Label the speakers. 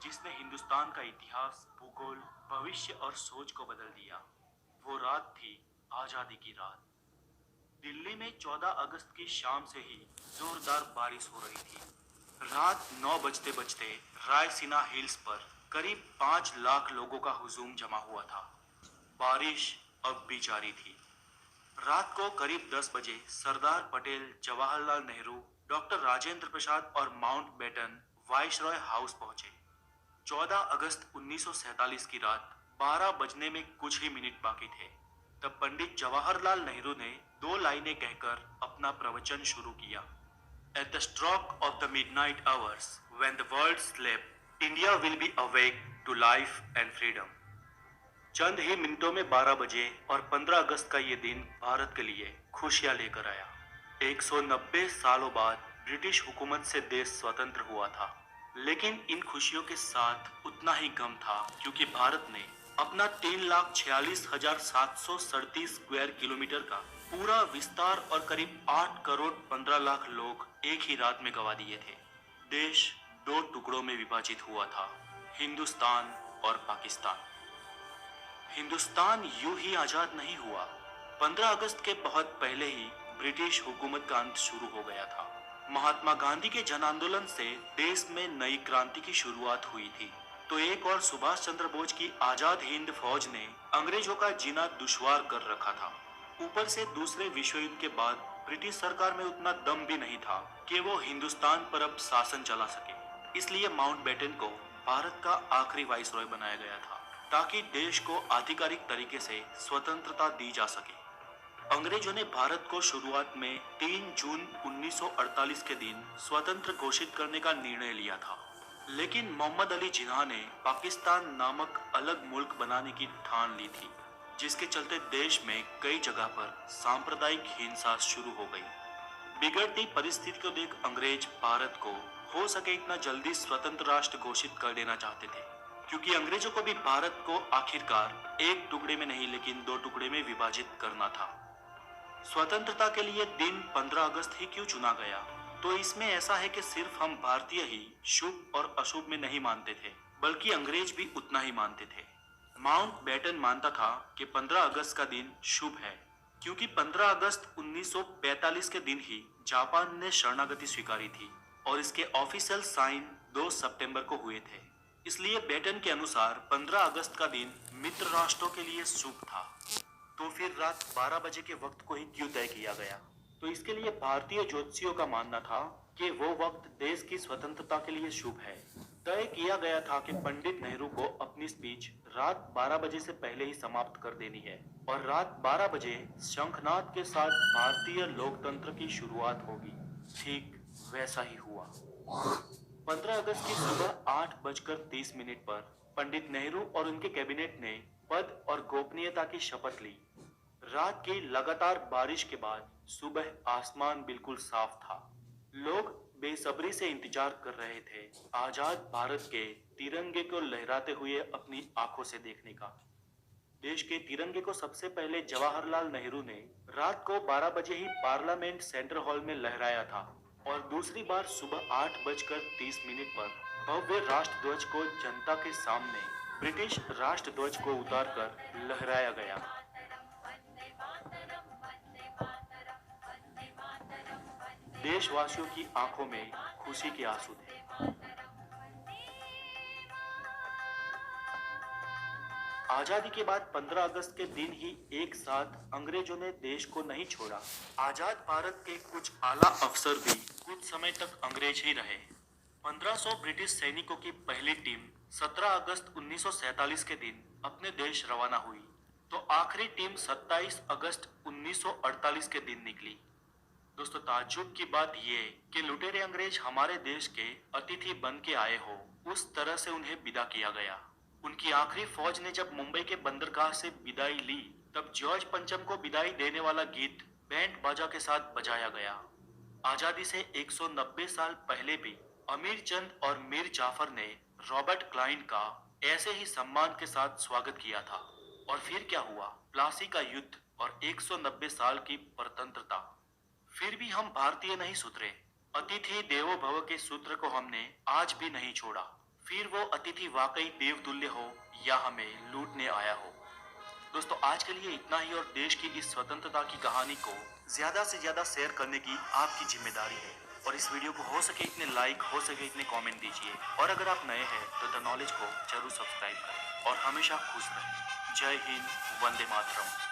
Speaker 1: जिसने हिंदुस्तान का इतिहास, भूगोल, भविष्य और सोच को बदल दिया। वो रात थी आजादी की रात। दिल्ली में 14 अगस्त की शाम से ही जोरदार बारिश हो रही थी। रात 9 बजते बजते रायसीना हिल्स पर करीब 5 लाख लोगों का हुजूम जमा हुआ था। बारिश अब भी जारी थी। रात को करीब 10 बजे सरदार पटेल, जवाहरलाल नेहरू, डॉक्टर राजेंद्र प्रसाद और माउंट बेटन वाइसरॉय हाउस पहुंचे। 14 अगस्त 1947 की रात 12 बजने में कुछ ही मिनट बाकी थे। तब पंडित जवाहरलाल नेहरू ने दो लाइनें कहकर अपना प्रवचन शुरू किया। At the stroke of the midnight hours, when the world slept, India will be awake to life and freedom. चंद ही मिनटों में 12 बजे और 15 अगस्त का ये दिन भारत के लिए खुशियां लेकर आया। 190 सालों बाद ब्रिटिश हुकूमत से देश स्वतंत्र हुआ था, लेकिन इन खुशियों के साथ उतना ही गम था, क्योंकि भारत ने अपना 3,46,737 स्क्वायर किलोमीटर का पूरा विस्तार और करीब 8 करोड़ 15 लाख लोग एक ही रात में गंवा दिए थे। देश दो टुकड़ों में विभाजित हुआ था, हिंदुस्तान और पाकिस्तान। हिंदुस्तान यूं ही आजाद नहीं हुआ। 15 अगस्त के बहुत पहले ही ब्रिटिश हुकूमत का अंत शुरू हो गया था। महात्मा गांधी के जन आंदोलन से देश में नई क्रांति की शुरुआत हुई थी, तो एक और सुभाष चंद्र बोस की आजाद हिंद फौज ने अंग्रेजों का जीना दुश्वार कर रखा था। ऊपर से दूसरे विश्व युद्ध के बाद ब्रिटिश सरकार में उतना दम भी नहीं था कि वो हिंदुस्तान पर अब शासन चला सके। इसलिए माउंटबेटन को भारत का आखिरी वाइसरॉय बनाया गया था, ताकि देश को आधिकारिक तरीके से स्वतंत्रता दी जा सके। अंग्रेजों ने भारत को शुरुआत में 3 जून 1948 के दिन स्वतंत्र घोषित करने का निर्णय लिया था, लेकिन मोहम्मद अली जिन्ना ने पाकिस्तान नामक अलग मुल्क बनाने की ठान ली थी, जिसके चलते देश में कई जगह पर सांप्रदायिक हिंसा शुरू हो गई। बिगड़ती परिस्थिति को देख अंग्रेज भारत को हो सके इतना जल्दी स्वतंत्र राष्ट्र घोषित कर देना चाहते थे, क्योंकि अंग्रेजों को भी भारत को आखिरकार एक टुकड़े में नहीं लेकिन दो टुकड़े में विभाजित करना था। स्वतंत्रता के लिए दिन 15 अगस्त ही क्यों चुना गया? तो इसमें ऐसा है कि सिर्फ हम भारतीय ही शुभ और अशुभ में नहीं मानते थे, बल्कि अंग्रेज भी उतना ही मानते थे। माउंटबेटन मानता था कि 15 अगस्त का दिन शुभ है, क्योंकि 15 अगस्त 1945 के दिन ही जापान ने शरणागति स्वीकारी थी और इसके ऑफिशियल साइन 2 सितंबर को हुए थे। इसलिए बेटन के अनुसार 15 अगस्त का दिन मित्र राष्ट्रों के लिए शुभ था। तो फिर रात 12 बजे के वक्त को ही क्यों तय किया गया? तो इसके लिए भारतीय ज्योतिषियों का मानना था कि वो वक्त देश की स्वतंत्रता के लिए शुभ है। तय किया गया था कि पंडित नेहरू को अपनी स्पीच रात 12 बजे से पहले ही समाप्त कर देनी है और रात 12 बजे शंखनाद के साथ भारतीय लोकतंत्र की शुरुआत होगी। ठीक वैसा ही हुआ। 15 अगस्त की सुबह 8:30 पर पंडित नेहरू और उनके कैबिनेट ने पद और गोपनीयता की शपथ ली। रात की लगातार बारिश के बाद सुबह आसमान बिल्कुल साफ था। लोग बेसब्री से इंतजार कर रहे थे आजाद भारत के तिरंगे को लहराते हुए अपनी आंखों से देखने का। देश के तिरंगे को सबसे पहले जवाहरलाल नेहरू ने रात को 12 बजे ही पार्लियामेंट सेंट्रल हॉल में लहराया था और दूसरी बार सुबह 8:30 पर भव्य राष्ट्रध्वज को जनता के सामने ब्रिटिश राष्ट्रध्वज को उतारकर लहराया गया। देशवासियों की आंखों में खुशी के आंसू थे। आजादी के बाद 15 अगस्त के दिन ही एक साथ अंग्रेजों ने देश को नहीं छोड़ा। आजाद भारत के कुछ आला अफसर भी कुछ समय तक अंग्रेज ही रहे। 1500 ब्रिटिश सैनिकों की पहली टीम 17 अगस्त 1947 के दिन अपने देश रवाना हुई, तो आखिरी टीम 27 अगस्त 1948 के दिन निकली। दोस्तों, ताज्जुब की बात ये कि लुटेरे अंग्रेज हमारे देश के अतिथि बन के आए हो, उस तरह से उन्हें विदा किया गया। उनकी आखिरी फौज ने जब मुंबई के बंदरगाह से विदाई ली, तब जॉर्ज पंचम को विदाई देने वाला गीत बैंड बाजा के साथ बजाया गया। आजादी से 190 साल पहले भी अमीर चंद और मीर जाफर ने रॉबर्ट क्लाइन का ऐसे ही सम्मान के साथ स्वागत किया था। और फिर क्या हुआ? प्लासी का युद्ध और 190 साल की स्वतंत्रता। फिर भी हम भारतीय नहीं सुधरे। अतिथि देवो भव के सूत्र को हमने आज भी नहीं छोड़ा। फिर वो अतिथि वाकई देवतुल्य हो या हमें लूटने आया हो। दोस्तों आज के लिए इतना ही, और देश की इस स्वतंत्रता की कहानी को ज्यादा से ज्यादा शेयर करने की आपकी जिम्मेदारी है। और इस वीडियो को हो सके इतने लाइक, हो सके इतने कमेंट दीजिए। और अगर आप नए हैं तो द नॉलेज को जरूर सब्सक्राइब करें और हमेशा खुश रहें। जय हिंद, वंदे मातरम।